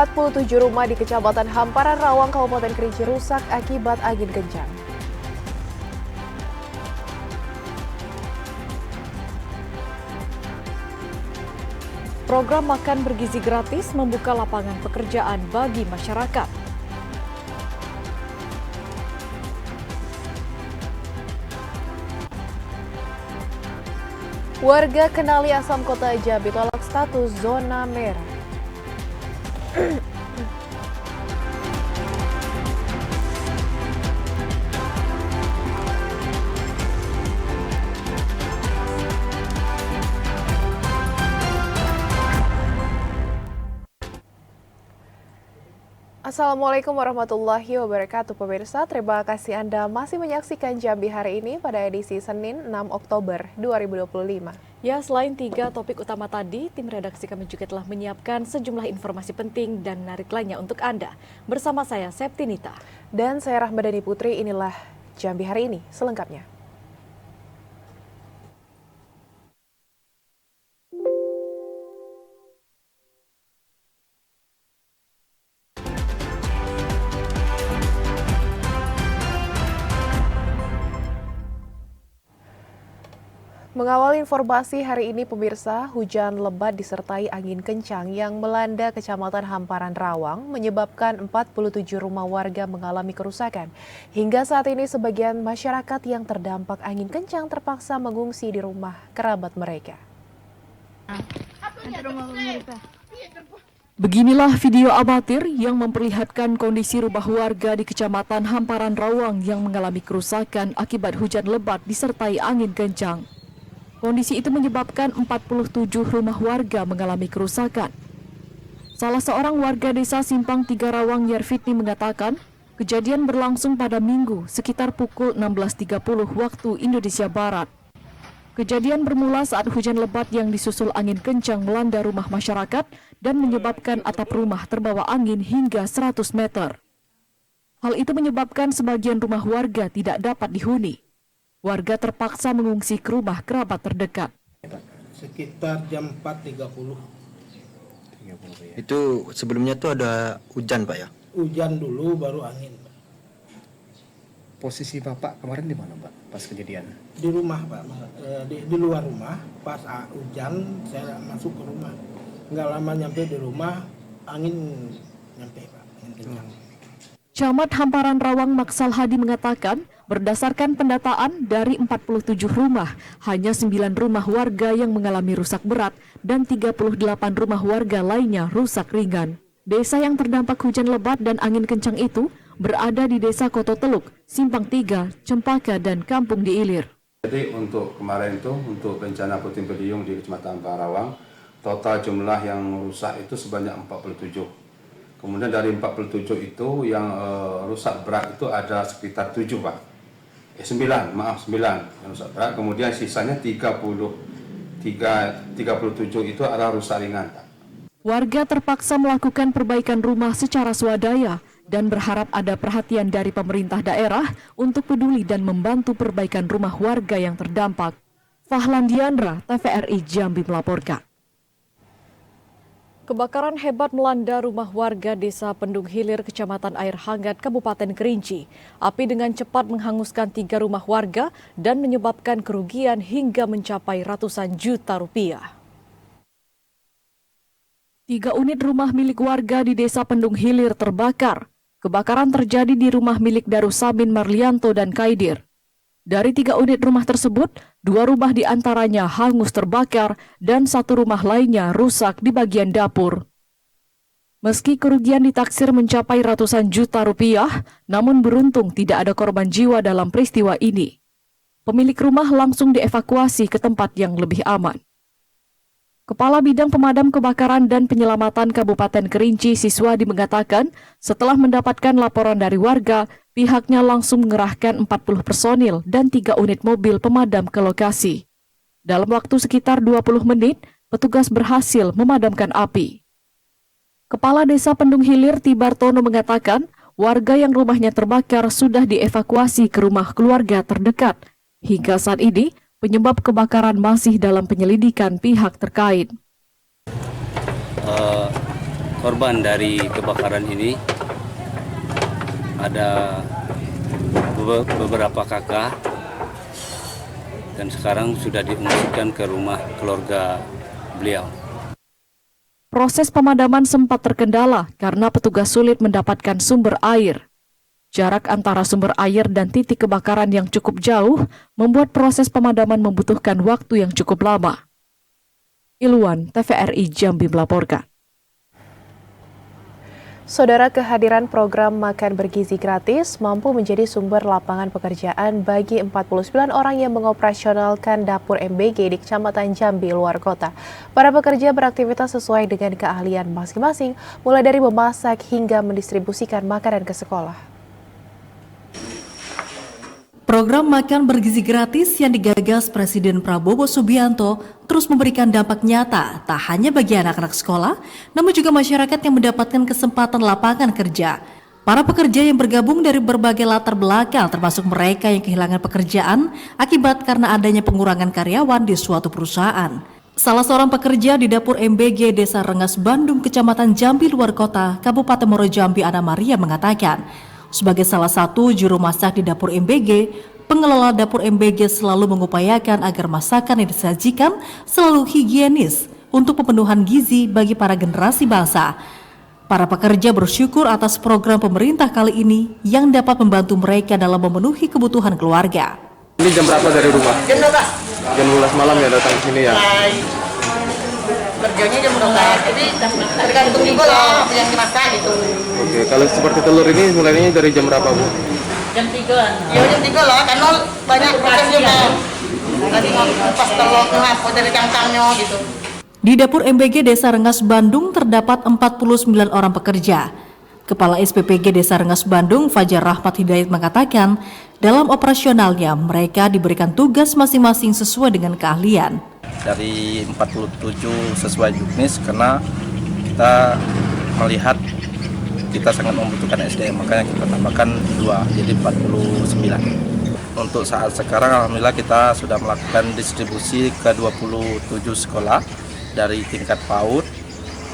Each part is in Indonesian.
47 rumah di Kecamatan Hamparan Rawang, Kabupaten Kerinci rusak akibat angin kencang. Program makan bergizi gratis membuka lapangan pekerjaan bagi masyarakat. Warga Kenali Asam Kota Jambi tolak status zona merah. Assalamualaikum warahmatullahi wabarakatuh pemirsa. Terima kasih Anda masih menyaksikan Jambi hari ini pada edisi Senin 6 Oktober 2025. Ya, selain 3 topik utama tadi, tim redaksi kami juga telah menyiapkan sejumlah informasi penting dan menarik lainnya untuk Anda. Bersama saya Septinita. Dan saya Rahmadani Putri, inilah Jambi hari ini selengkapnya. Mengawal informasi hari ini pemirsa, hujan lebat disertai angin kencang yang melanda Kecamatan Hamparan Rawang menyebabkan 47 rumah warga mengalami kerusakan. Hingga saat ini sebagian masyarakat yang terdampak angin kencang terpaksa mengungsi di rumah kerabat mereka. Beginilah video amatir yang memperlihatkan kondisi rumah warga di Kecamatan Hamparan Rawang yang mengalami kerusakan akibat hujan lebat disertai angin kencang. Kondisi itu menyebabkan 47 rumah warga mengalami kerusakan. Salah seorang warga desa Simpang 3 Rawang Yerfitni mengatakan, kejadian berlangsung pada Minggu sekitar pukul 16.30 waktu Indonesia Barat. Kejadian bermula saat hujan lebat yang disusul angin kencang melanda rumah masyarakat dan menyebabkan atap rumah terbawa angin hingga 100 meter. Hal itu menyebabkan sebagian rumah warga tidak dapat dihuni. Warga terpaksa mengungsi ke rumah kerabat terdekat. Sekitar jam 4.30. Itu sebelumnya tuh ada hujan Pak ya? Hujan dulu baru angin. Posisi Bapak kemarin di mana Pak pas kejadian? Di rumah Pak, di luar rumah. Pas hujan saya masuk ke rumah. Nggak lama nyampe di rumah, angin nyampe Pak, angin kencang. Camat Hamparan Rawang Maksal Hadi mengatakan, berdasarkan pendataan dari 47 rumah, hanya 9 rumah warga yang mengalami rusak berat dan 38 rumah warga lainnya rusak ringan. Desa yang terdampak hujan lebat dan angin kencang itu berada di Desa Koto Teluk, Simpang 3, Cempaka, dan Kampung di Ilir. Jadi untuk kemarin itu, untuk bencana puting beliung di Kecamatan Rawang, total jumlah yang rusak itu sebanyak 47. Kemudian dari 47 itu yang rusak berat itu ada sekitar 7 Pak. 9 yang rusak berat. Kemudian sisanya 37 itu adalah rusak ringan Pak. Warga terpaksa melakukan perbaikan rumah secara swadaya dan berharap ada perhatian dari pemerintah daerah untuk peduli dan membantu perbaikan rumah warga yang terdampak. Fahlan Diandra, TVRI Jambi melaporkan. Kebakaran hebat melanda rumah warga Desa Pendung Hilir, Kecamatan Air Hangat, Kabupaten Kerinci. Api dengan cepat menghanguskan 3 rumah warga dan menyebabkan kerugian hingga mencapai ratusan juta rupiah. 3 unit rumah milik warga di Desa Pendung Hilir terbakar. Kebakaran terjadi di rumah milik Darussamin Marlianto dan Kaidir. Dari 3 unit rumah tersebut, 2 rumah diantaranya hangus terbakar dan 1 rumah lainnya rusak di bagian dapur. Meski kerugian ditaksir mencapai ratusan juta rupiah, namun beruntung tidak ada korban jiwa dalam peristiwa ini. Pemilik rumah langsung dievakuasi ke tempat yang lebih aman. Kepala Bidang Pemadam Kebakaran dan Penyelamatan Kabupaten Kerinci Siswadi mengatakan, setelah mendapatkan laporan dari warga, pihaknya langsung mengerahkan 40 personil dan 3 unit mobil pemadam ke lokasi. Dalam waktu sekitar 20 menit, petugas berhasil memadamkan api. Kepala Desa Pendung Hilir Tibartono mengatakan, warga yang rumahnya terbakar sudah dievakuasi ke rumah keluarga terdekat. Hingga saat ini, penyebab kebakaran masih dalam penyelidikan pihak terkait. korban dari kebakaran ini ada beberapa kakak dan sekarang sudah diungsikan ke rumah keluarga beliau. Proses pemadaman sempat terkendala karena petugas sulit mendapatkan sumber air. Jarak antara sumber air dan titik kebakaran yang cukup jauh membuat proses pemadaman membutuhkan waktu yang cukup lama. Ilwan, TVRI Jambi melaporkan. Saudara, kehadiran program makan bergizi gratis mampu menjadi sumber lapangan pekerjaan bagi 49 orang yang mengoperasionalkan dapur MBG di Kecamatan Jambi, luar kota. Para pekerja beraktivitas sesuai dengan keahlian masing-masing, mulai dari memasak hingga mendistribusikan makanan ke sekolah. Program makan bergizi gratis yang digagas Presiden Prabowo Subianto terus memberikan dampak nyata tak hanya bagi anak-anak sekolah, namun juga masyarakat yang mendapatkan kesempatan lapangan kerja. Para pekerja yang bergabung dari berbagai latar belakang termasuk mereka yang kehilangan pekerjaan akibat karena adanya pengurangan karyawan di suatu perusahaan. Salah seorang pekerja di dapur MBG Desa Rengas Bandung, Kecamatan Jambi, luar kota, Kabupaten Muaro Jambi, Ana Maria mengatakan, sebagai salah satu juru masak di dapur MBG, pengelola dapur MBG selalu mengupayakan agar masakan yang disajikan selalu higienis untuk pemenuhan gizi bagi para generasi bangsa. Para pekerja bersyukur atas program pemerintah kali ini yang dapat membantu mereka dalam memenuhi kebutuhan keluarga. Ini jam berapa dari rumah? Jam 12. Jam 12 malam ya datang ke sini ya? Kerjanya jam 12, jadi tergantung juga loh yang dimasak gitu. Oke, kalau seperti telur ini mulainya dari jam berapa, Bu? Jam 3-an. Ya jam 3 lah, karena banyak proses juga. Tadi ngupas telur, ngapus dari cangkangnya gitu. Di dapur MBG Desa Rengas Bandung terdapat 49 orang pekerja. Kepala SPPG Desa Rengas Bandung, Fajar Rahmat Hidayat mengatakan, dalam operasionalnya mereka diberikan tugas masing-masing sesuai dengan keahlian. Dari 47 sesuai juknis karena kita melihat kita sangat membutuhkan SDM, makanya kita tambahkan 2 jadi 49. Untuk saat sekarang alhamdulillah kita sudah melakukan distribusi ke 27 sekolah dari tingkat PAUD,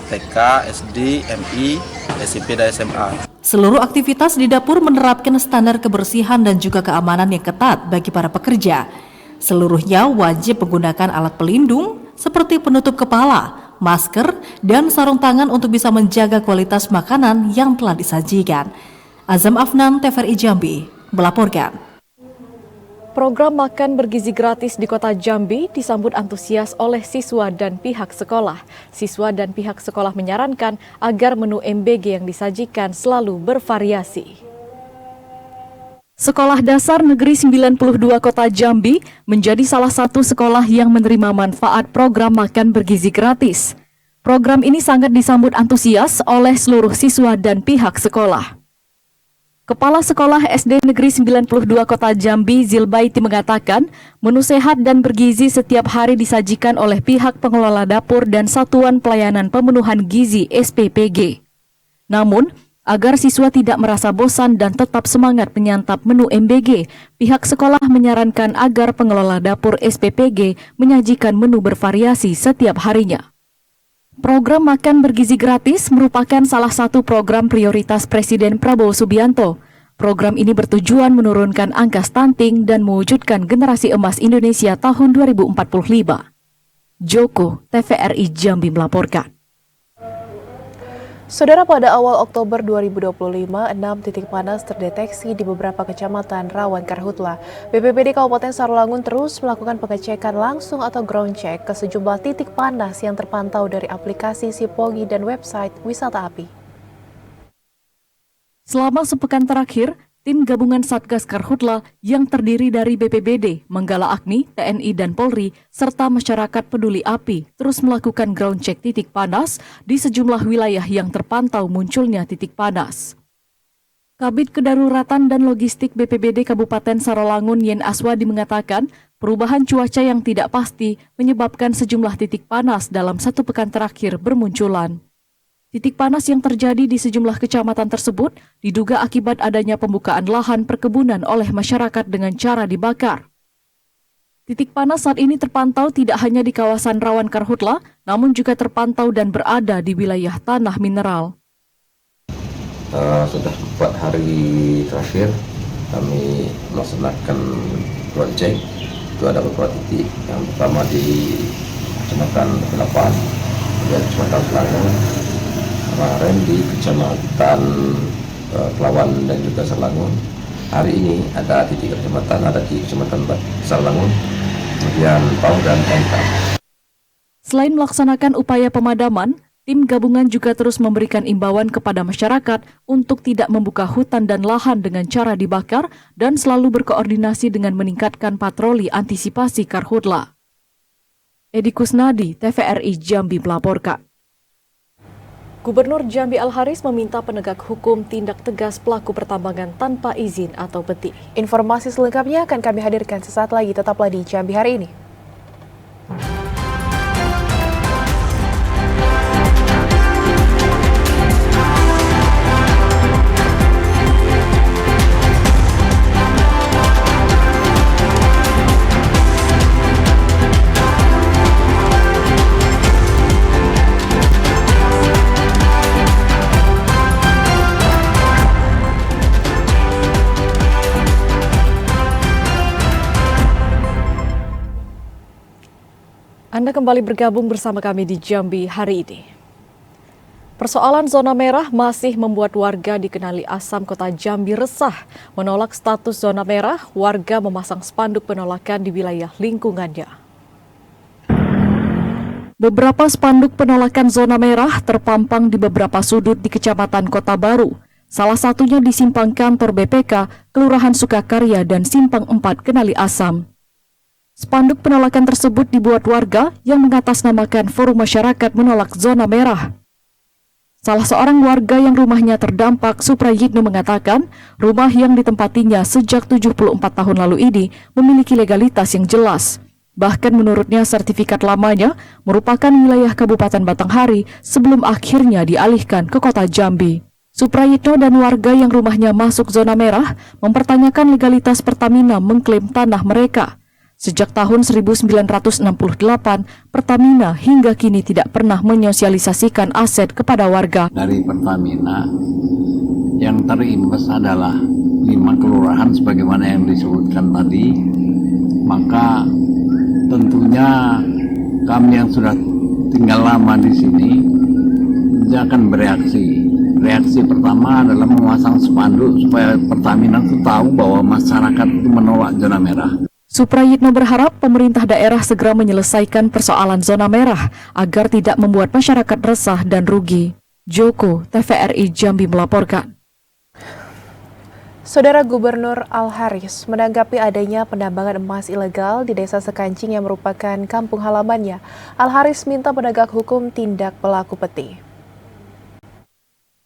TK, SD, MI, SMP dan SMA. Seluruh aktivitas di dapur menerapkan standar kebersihan dan juga keamanan yang ketat bagi para pekerja. Seluruhnya wajib menggunakan alat pelindung seperti penutup kepala, masker, dan sarung tangan untuk bisa menjaga kualitas makanan yang telah disajikan. Azam Afnan, TVRI Jambi, melaporkan. Program makan bergizi gratis di Kota Jambi disambut antusias oleh siswa dan pihak sekolah. Siswa dan pihak sekolah menyarankan agar menu MBG yang disajikan selalu bervariasi. Sekolah Dasar Negeri 92 Kota Jambi menjadi salah satu sekolah yang menerima manfaat program makan bergizi gratis. Program ini sangat disambut antusias oleh seluruh siswa dan pihak sekolah. Kepala Sekolah SD Negeri 92 Kota Jambi, Zilbaiti mengatakan, menu sehat dan bergizi setiap hari disajikan oleh pihak pengelola dapur dan Satuan Pelayanan Pemenuhan Gizi SPPG. Namun, agar siswa tidak merasa bosan dan tetap semangat menyantap menu MBG, pihak sekolah menyarankan agar pengelola dapur SPPG menyajikan menu bervariasi setiap harinya. Program makan bergizi gratis merupakan salah satu program prioritas Presiden Prabowo Subianto. Program ini bertujuan menurunkan angka stunting dan mewujudkan generasi emas Indonesia tahun 2045. Joko, TVRI Jambi melaporkan. Saudara, pada awal Oktober 2025, 6 titik panas terdeteksi di beberapa kecamatan rawan karhutla. BPBD Kabupaten Sarolangun terus melakukan pengecekan langsung atau ground check ke sejumlah titik panas yang terpantau dari aplikasi Sipogi dan website Wisata Api. Selama sepekan terakhir, tim gabungan Satgas Karhutla yang terdiri dari BPBD, Manggala Agni, TNI dan Polri, serta masyarakat peduli api terus melakukan ground check titik panas di sejumlah wilayah yang terpantau munculnya titik panas. Kabid Kedaruratan dan Logistik BPBD Kabupaten Sarolangun Yen Aswadi mengatakan, perubahan cuaca yang tidak pasti menyebabkan sejumlah titik panas dalam satu pekan terakhir bermunculan. Titik panas yang terjadi di sejumlah kecamatan tersebut diduga akibat adanya pembukaan lahan perkebunan oleh masyarakat dengan cara dibakar. Titik panas saat ini terpantau tidak hanya di kawasan rawan karhutla, namun juga terpantau dan berada di wilayah tanah mineral. Sudah 4 hari terakhir kami melaksanakan project. Itu ada beberapa titik. Yang pertama di Kecamatan Pelapan, kemudian Kecamatan Selangun, kemarin di Kecamatan Kelawan dan juga Selangun. Hari ini ada di 3 kecamatan, ada di Kecamatan Selangun, kemudian Pau dan Engkang. Selain melaksanakan upaya pemadaman, tim gabungan juga terus memberikan imbauan kepada masyarakat untuk tidak membuka hutan dan lahan dengan cara dibakar dan selalu berkoordinasi dengan meningkatkan patroli antisipasi karhutla. Edi Kusnadi, TVRI Jambi melaporkan. Gubernur Jambi Al-Haris meminta penegak hukum tindak tegas pelaku pertambangan tanpa izin atau peti. Informasi selengkapnya akan kami hadirkan sesaat lagi, tetaplah di Jambi hari ini. Anda kembali bergabung bersama kami di Jambi hari ini. Persoalan zona merah masih membuat warga di Kenali Asam Kota Jambi resah. Menolak status zona merah, warga memasang spanduk penolakan di wilayah lingkungannya. Beberapa spanduk penolakan zona merah terpampang di beberapa sudut di Kecamatan Kota Baru. Salah satunya di Simpang Kantor BPK, Kelurahan Sukakarya dan Simpang 4 Kenali Asam. Spanduk penolakan tersebut dibuat warga yang mengatasnamakan Forum Masyarakat Menolak Zona Merah. Salah seorang warga yang rumahnya terdampak, Suprayitno, mengatakan rumah yang ditempatinya sejak 74 tahun lalu ini memiliki legalitas yang jelas. Bahkan menurutnya sertifikat lamanya merupakan wilayah Kabupaten Batanghari sebelum akhirnya dialihkan ke Kota Jambi. Suprayitno dan warga yang rumahnya masuk zona merah mempertanyakan legalitas Pertamina mengklaim tanah mereka. Sejak tahun 1968, Pertamina hingga kini tidak pernah menyosialisasikan aset kepada warga. Dari Pertamina yang terimbas adalah 5 kelurahan sebagaimana yang disebutkan tadi, maka tentunya kami yang sudah tinggal lama di sini akan bereaksi. Reaksi pertama adalah memasang spanduk supaya Pertamina itu tahu bahwa masyarakat itu menolak zona merah. Suprayitno berharap pemerintah daerah segera menyelesaikan persoalan zona merah agar tidak membuat masyarakat resah dan rugi. Joko, TVRI Jambi melaporkan. Saudara Gubernur Al-Haris menanggapi adanya penambangan emas ilegal di Desa Sekancing yang merupakan kampung halamannya. Al-Haris minta penegak hukum tindak pelaku peti.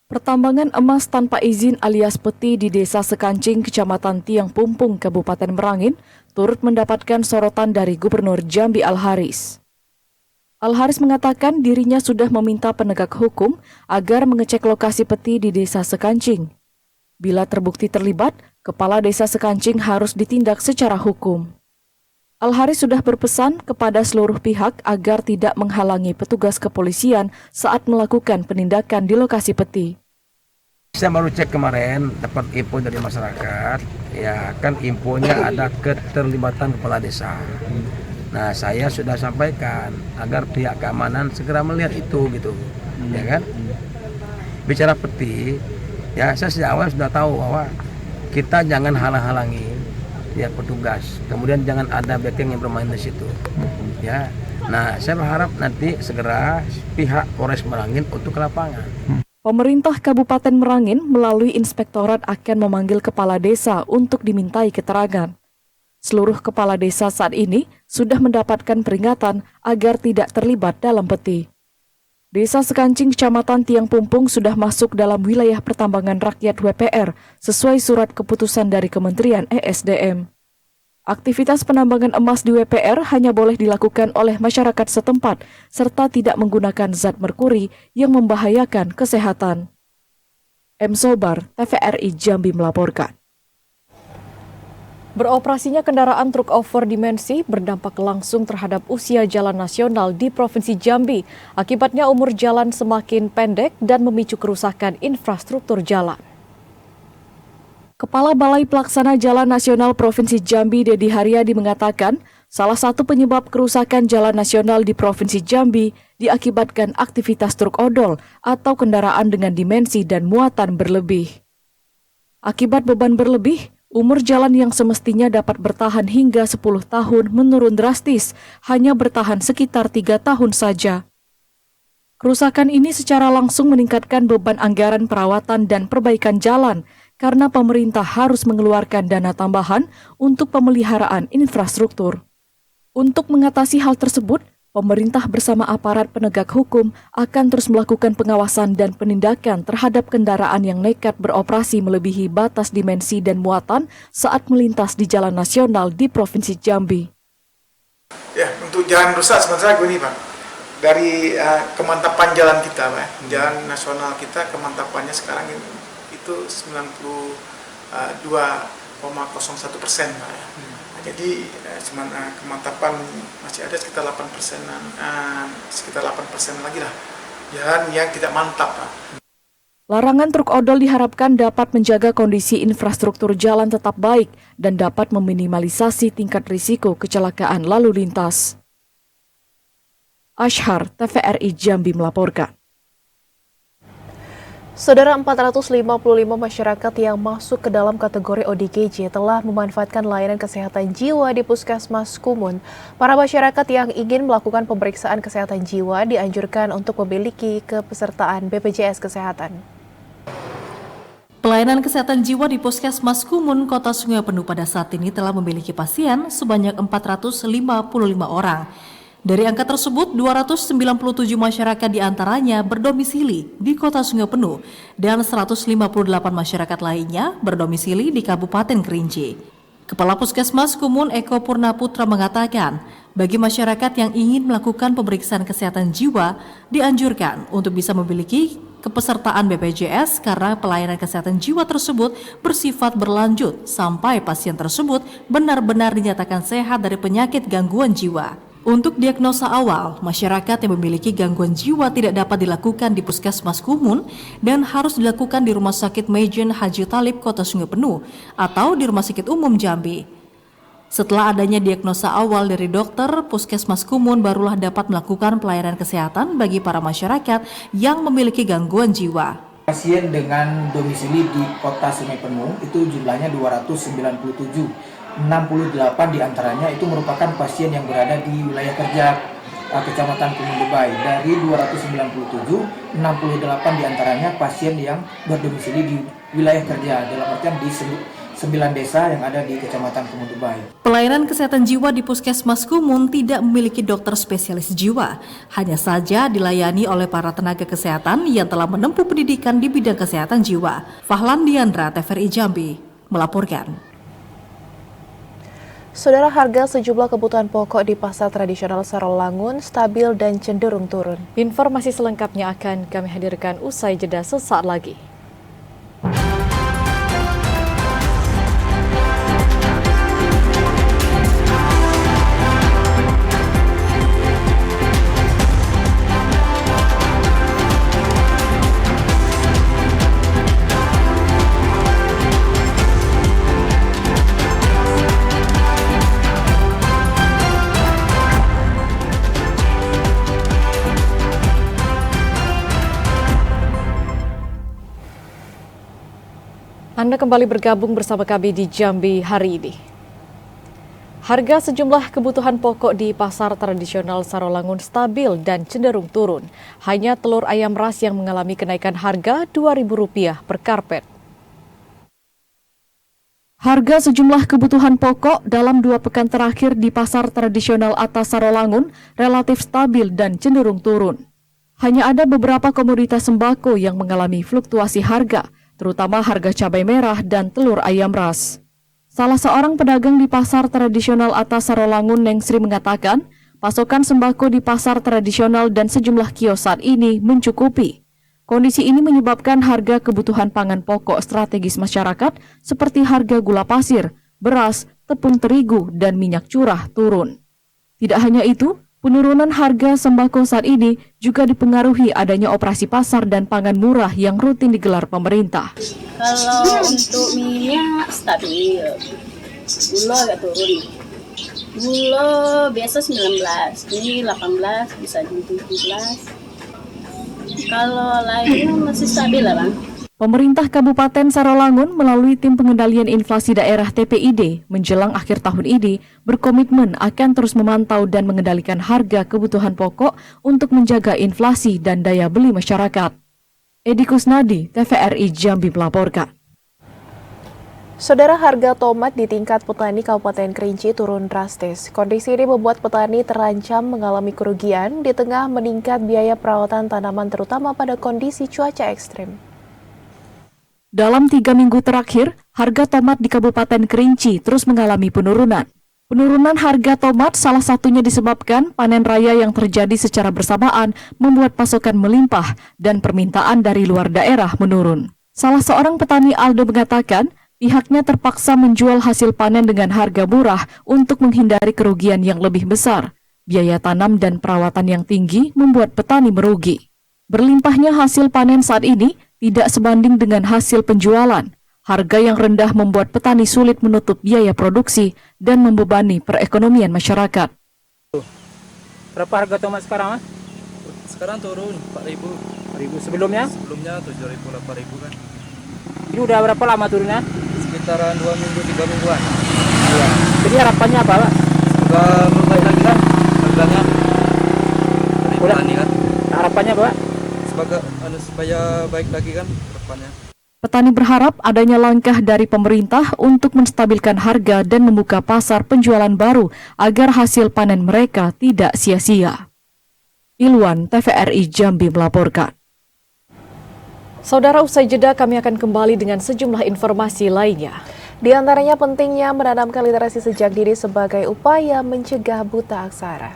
Pertambangan emas tanpa izin alias peti di Desa Sekancing, Kecamatan Tiang Pumpung, Kabupaten Merangin, turut mendapatkan sorotan dari Gubernur Jambi Al-Haris. Al-Haris mengatakan dirinya sudah meminta penegak hukum agar mengecek lokasi peti di Desa Sekancing. Bila terbukti terlibat, Kepala Desa Sekancing harus ditindak secara hukum. Al-Haris sudah berpesan kepada seluruh pihak agar tidak menghalangi petugas kepolisian saat melakukan penindakan di lokasi peti. Saya baru cek kemarin, dapat info dari masyarakat, ya kan infonya ada keterlibatan kepala desa. Nah, saya sudah sampaikan agar pihak keamanan segera melihat itu gitu, ya kan. Bicara peti, ya saya sejak awal sudah tahu bahwa kita jangan halang-halangi ya petugas. Kemudian jangan ada backing yang bermain di situ, ya. Nah, saya berharap nanti segera pihak Polres Merangin untuk ke lapangan. Pemerintah Kabupaten Merangin melalui inspektorat akan memanggil kepala desa untuk dimintai keterangan. Seluruh kepala desa saat ini sudah mendapatkan peringatan agar tidak terlibat dalam peti. Desa Sekancing, Kecamatan Tiang Pumpung sudah masuk dalam wilayah pertambangan rakyat WPR sesuai surat keputusan dari Kementerian ESDM. Aktivitas penambangan emas di WPR hanya boleh dilakukan oleh masyarakat setempat serta tidak menggunakan zat merkuri yang membahayakan kesehatan. M. Sobar, TVRI Jambi melaporkan. Beroperasinya kendaraan truk over dimensi berdampak langsung terhadap usia jalan nasional di Provinsi Jambi. Akibatnya umur jalan semakin pendek dan memicu kerusakan infrastruktur jalan. Kepala Balai Pelaksana Jalan Nasional Provinsi Jambi, Dedi Haryadi mengatakan, salah satu penyebab kerusakan jalan nasional di Provinsi Jambi diakibatkan aktivitas truk odol atau kendaraan dengan dimensi dan muatan berlebih. Akibat beban berlebih, umur jalan yang semestinya dapat bertahan hingga 10 tahun menurun drastis, hanya bertahan sekitar 3 tahun saja. Kerusakan ini secara langsung meningkatkan beban anggaran perawatan dan perbaikan jalan, karena pemerintah harus mengeluarkan dana tambahan untuk pemeliharaan infrastruktur. Untuk mengatasi hal tersebut, pemerintah bersama aparat penegak hukum akan terus melakukan pengawasan dan penindakan terhadap kendaraan yang nekat beroperasi melebihi batas dimensi dan muatan saat melintas di jalan nasional di Provinsi Jambi. Ya, untuk jalan rusak sebenarnya gini Pak, dari kemantapan jalan kita Pak, jalan nasional kita kemantapannya sekarang itu 92,01% Pak ya. Jadi kemantapan masih ada sekitar 8%, sekitar 8% lagi lah jalan yang tidak mantap Pak. Larangan truk odol diharapkan dapat menjaga kondisi infrastruktur jalan tetap baik dan dapat meminimalisasi tingkat risiko kecelakaan lalu lintas. Ashar, TVRI Jambi melaporkan. Saudara, 455 masyarakat yang masuk ke dalam kategori ODGJ telah memanfaatkan layanan kesehatan jiwa di Puskesmas Kumun. Para masyarakat yang ingin melakukan pemeriksaan kesehatan jiwa dianjurkan untuk memiliki kepesertaan BPJS Kesehatan. Pelayanan kesehatan jiwa di Puskesmas Kumun, Kota Sungai Penuh pada saat ini telah memiliki pasien sebanyak 455 orang. Dari angka tersebut, 297 masyarakat diantaranya berdomisili di Kota Sungai Penuh dan 158 masyarakat lainnya berdomisili di Kabupaten Kerinci. Kepala Puskesmas Kumun Eko Purnaputra mengatakan, bagi masyarakat yang ingin melakukan pemeriksaan kesehatan jiwa, dianjurkan untuk bisa memiliki kepesertaan BPJS karena pelayanan kesehatan jiwa tersebut bersifat berlanjut sampai pasien tersebut benar-benar dinyatakan sehat dari penyakit gangguan jiwa. Untuk diagnosa awal, masyarakat yang memiliki gangguan jiwa tidak dapat dilakukan di Puskesmas Kumun dan harus dilakukan di Rumah Sakit Majen Haji Talib Kota Sungai Penuh atau di Rumah Sakit Umum Jambi. Setelah adanya diagnosa awal dari dokter, Puskesmas Kumun barulah dapat melakukan pelayanan kesehatan bagi para masyarakat yang memiliki gangguan jiwa. Pasien dengan domisili di Kota Sungai Penuh itu jumlahnya 297. 68 diantaranya itu merupakan pasien yang berada di wilayah kerja Kecamatan Kumun Debai. Dari 297, 68 diantaranya pasien yang berdomisili di wilayah kerja, dalam artian di 9 desa yang ada di Kecamatan Kumun Debai. Pelayanan kesehatan jiwa di Puskesmas Kumun tidak memiliki dokter spesialis jiwa, hanya saja dilayani oleh para tenaga kesehatan yang telah menempuh pendidikan di bidang kesehatan jiwa. Fahlan Diandra, TVRI Jambi, melaporkan. Saudara, harga sejumlah kebutuhan pokok di pasar tradisional Sarolangun stabil dan cenderung turun. Informasi selengkapnya akan kami hadirkan usai jeda sesaat lagi. Anda kembali bergabung bersama kami di Jambi hari ini. Harga sejumlah kebutuhan pokok di pasar tradisional Sarolangun stabil dan cenderung turun. Hanya telur ayam ras yang mengalami kenaikan harga Rp2.000 per karpet. Harga sejumlah kebutuhan pokok dalam 2 pekan terakhir di pasar tradisional atas Sarolangun relatif stabil dan cenderung turun. Hanya ada beberapa komoditas sembako yang mengalami fluktuasi harga, terutama harga cabai merah dan telur ayam ras. Salah seorang pedagang di pasar tradisional atas Sarolangun, Nengsri, mengatakan pasokan sembako di pasar tradisional dan sejumlah kios saat ini mencukupi. Kondisi ini menyebabkan harga kebutuhan pangan pokok strategis masyarakat seperti harga gula pasir, beras, tepung terigu, dan minyak curah turun. Tidak hanya itu, penurunan harga sembako saat ini juga dipengaruhi adanya operasi pasar dan pangan murah yang rutin digelar pemerintah. Kalau untuk minyak stabil, gula agak turun. Gula biasa 19, ini 18, bisa jadi 17. Kalau lainnya masih stabil lah, Bang. Pemerintah Kabupaten Sarawangun melalui Tim Pengendalian Inflasi Daerah TPID menjelang akhir tahun ini berkomitmen akan terus memantau dan mengendalikan harga kebutuhan pokok untuk menjaga inflasi dan daya beli masyarakat. Edi Kusnadi, TVRI Jambi melaporkan. Saudara, harga tomat di tingkat petani Kabupaten Kerinci turun drastis. Kondisi ini membuat petani terancam mengalami kerugian di tengah meningkat biaya perawatan tanaman terutama pada kondisi cuaca ekstrim. Dalam 3 minggu terakhir, harga tomat di Kabupaten Kerinci terus mengalami penurunan. Penurunan harga tomat salah satunya disebabkan panen raya yang terjadi secara bersamaan membuat pasokan melimpah dan permintaan dari luar daerah menurun. Salah seorang petani Aldo mengatakan, pihaknya terpaksa menjual hasil panen dengan harga murah untuk menghindari kerugian yang lebih besar. Biaya tanam dan perawatan yang tinggi membuat petani merugi. Berlimpahnya hasil panen saat ini tidak sebanding dengan hasil penjualan. Harga yang rendah membuat petani sulit menutup biaya produksi dan membebani perekonomian masyarakat. Berapa harga tomat sekarang, Mas? Sekarang turun 4.000. 4.000 sebelumnya? Sebelumnya 7.000, 8.000 kan. Ini udah berapa lama turunnya? Sekitaran 2 minggu, 3 mingguan. Iya. Jadi harapannya apa, Pak? Semoga membaik lagi kan harganya dari petani kan. Harapannya apa, Pak? Supaya baik lagi kan harapannya. Petani berharap adanya langkah dari pemerintah untuk menstabilkan harga dan membuka pasar penjualan baru agar hasil panen mereka tidak sia-sia. Ilwan, TVRI Jambi melaporkan. Saudara, usai jeda kami akan kembali dengan sejumlah informasi lainnya. Di antaranya pentingnya menanamkan literasi sejak dini sebagai upaya mencegah buta aksara.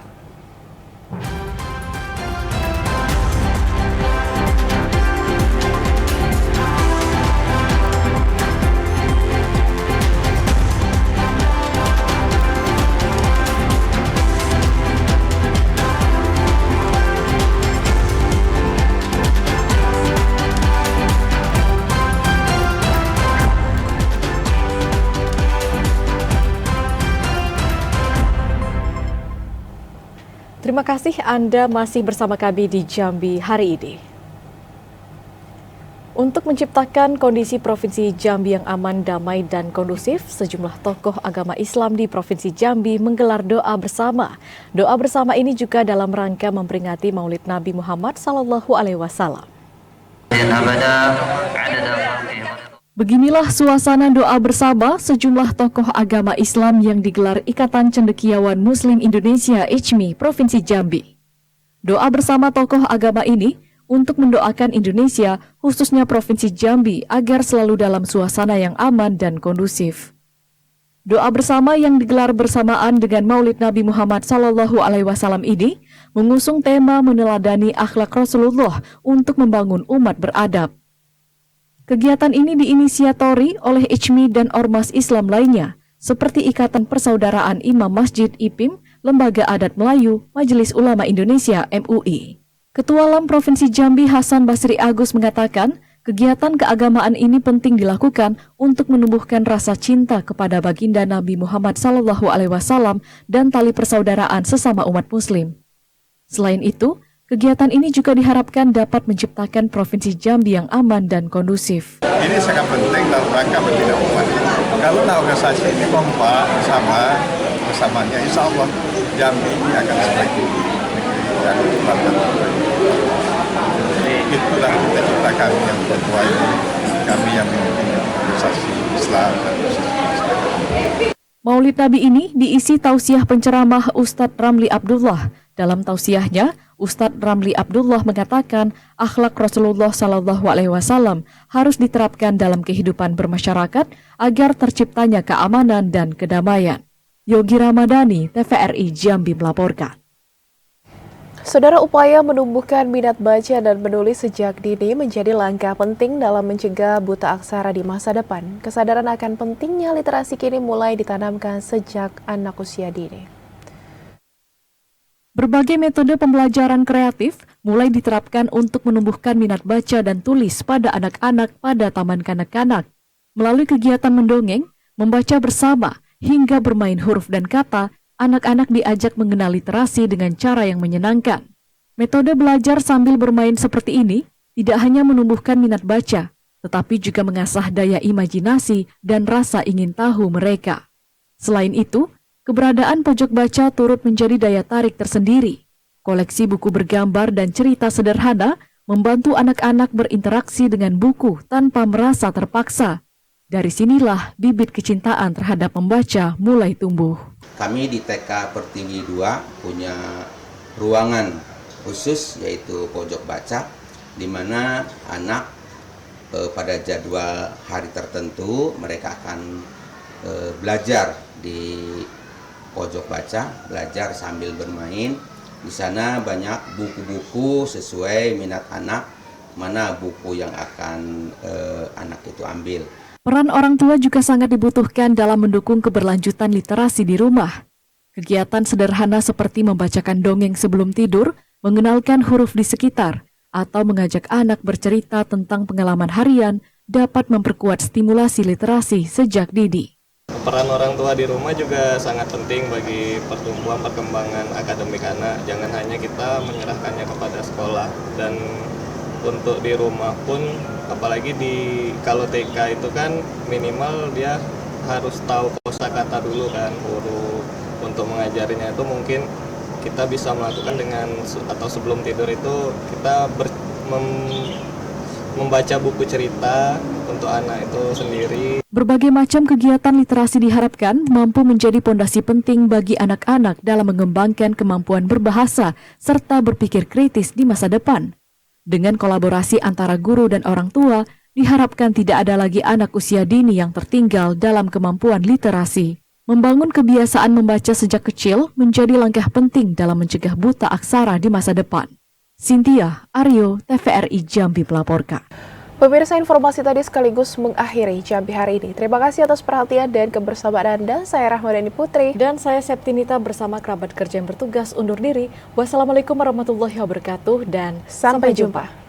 Terima kasih Anda masih bersama kami di Jambi hari ini. Untuk menciptakan kondisi Provinsi Jambi yang aman, damai, dan kondusif, sejumlah tokoh agama Islam di Provinsi Jambi menggelar doa bersama. Doa bersama ini juga dalam rangka memperingati Maulid Nabi Muhammad SAW. Beginilah suasana doa bersama sejumlah tokoh agama Islam yang digelar Ikatan Cendekiawan Muslim Indonesia ICMI Provinsi Jambi. Doa bersama tokoh agama ini untuk mendoakan Indonesia, khususnya Provinsi Jambi, agar selalu dalam suasana yang aman dan kondusif. Doa bersama yang digelar bersamaan dengan Maulid Nabi Muhammad SAW ini mengusung tema meneladani akhlak Rasulullah untuk membangun umat beradab. Kegiatan ini diinisiatori oleh ICMI dan ormas Islam lainnya, seperti Ikatan Persaudaraan Imam Masjid IPIM, Lembaga Adat Melayu, Majelis Ulama Indonesia MUI. Ketua LAM Provinsi Jambi Hasan Basri Agus mengatakan, kegiatan keagamaan ini penting dilakukan untuk menumbuhkan rasa cinta kepada baginda Nabi Muhammad SAW dan tali persaudaraan sesama umat Muslim. Selain itu, kegiatan ini juga diharapkan dapat menciptakan Provinsi Jambi yang aman dan kondusif. Ini sangat penting dalam rangka membina umat. Kalau organisasi ini kompak bersamanya, insya Allah Jambi ini akan sebaik ini. Dan itulah cita-cita kami yang tertuai, kami yang memimpin organisasi Islam dan Maulid Nabi ini diisi tausiah penceramah Ustadz Ramli Abdullah. Dalam tausiahnya, Ustadz Ramli Abdullah mengatakan akhlak Rasulullah SAW harus diterapkan dalam kehidupan bermasyarakat agar terciptanya keamanan dan kedamaian. Yogi Ramadhani, TVRI Jambi melaporkan. Saudara, upaya menumbuhkan minat baca dan menulis sejak dini menjadi langkah penting dalam mencegah buta aksara di masa depan. Kesadaran akan pentingnya literasi kini mulai ditanamkan sejak anak usia dini. Berbagai metode pembelajaran kreatif mulai diterapkan untuk menumbuhkan minat baca dan tulis pada anak-anak pada taman kanak-kanak. Melalui kegiatan mendongeng, membaca bersama, hingga bermain huruf dan kata, anak-anak diajak mengenal literasi dengan cara yang menyenangkan. Metode belajar sambil bermain seperti ini tidak hanya menumbuhkan minat baca, tetapi juga mengasah daya imajinasi dan rasa ingin tahu mereka. Selain itu, keberadaan pojok baca turut menjadi daya tarik tersendiri. Koleksi buku bergambar dan cerita sederhana membantu anak-anak berinteraksi dengan buku tanpa merasa terpaksa. Dari sinilah bibit kecintaan terhadap membaca mulai tumbuh. Kami di TK Pertinggi 2 punya ruangan khusus yaitu pojok baca, di mana anak pada jadwal hari tertentu mereka akan belajar di pojok baca, belajar sambil bermain. Di sana banyak buku-buku sesuai minat anak, mana buku yang akan anak itu ambil. Peran orang tua juga sangat dibutuhkan dalam mendukung keberlanjutan literasi di rumah. Kegiatan sederhana seperti membacakan dongeng sebelum tidur, mengenalkan huruf di sekitar, atau mengajak anak bercerita tentang pengalaman harian dapat memperkuat stimulasi literasi sejak dini. Peran orang tua di rumah juga sangat penting bagi pertumbuhan perkembangan akademik anak. Jangan hanya kita menyerahkannya kepada sekolah, dan untuk di rumah pun, apalagi kalau TK itu kan minimal dia harus tahu kosakata dulu kan, huruf. Untuk mengajarinya itu mungkin kita bisa melakukan dengan, atau sebelum tidur itu kita membaca buku cerita untuk anak itu sendiri. Berbagai macam kegiatan literasi diharapkan mampu menjadi pondasi penting bagi anak-anak dalam mengembangkan kemampuan berbahasa serta berpikir kritis di masa depan. Dengan kolaborasi antara guru dan orang tua, diharapkan tidak ada lagi anak usia dini yang tertinggal dalam kemampuan literasi. Membangun kebiasaan membaca sejak kecil menjadi langkah penting dalam mencegah buta aksara di masa depan. Cynthia, Aryo, TVRI Jambi melaporkan. Pemirsa, informasi tadi sekaligus mengakhiri Jambi hari ini. Terima kasih atas perhatian dan kebersamaan Anda. Saya Rahmadani Putri. Dan saya Septinita bersama kerabat kerja yang bertugas undur diri. Wassalamualaikum warahmatullahi wabarakatuh dan sampai jumpa.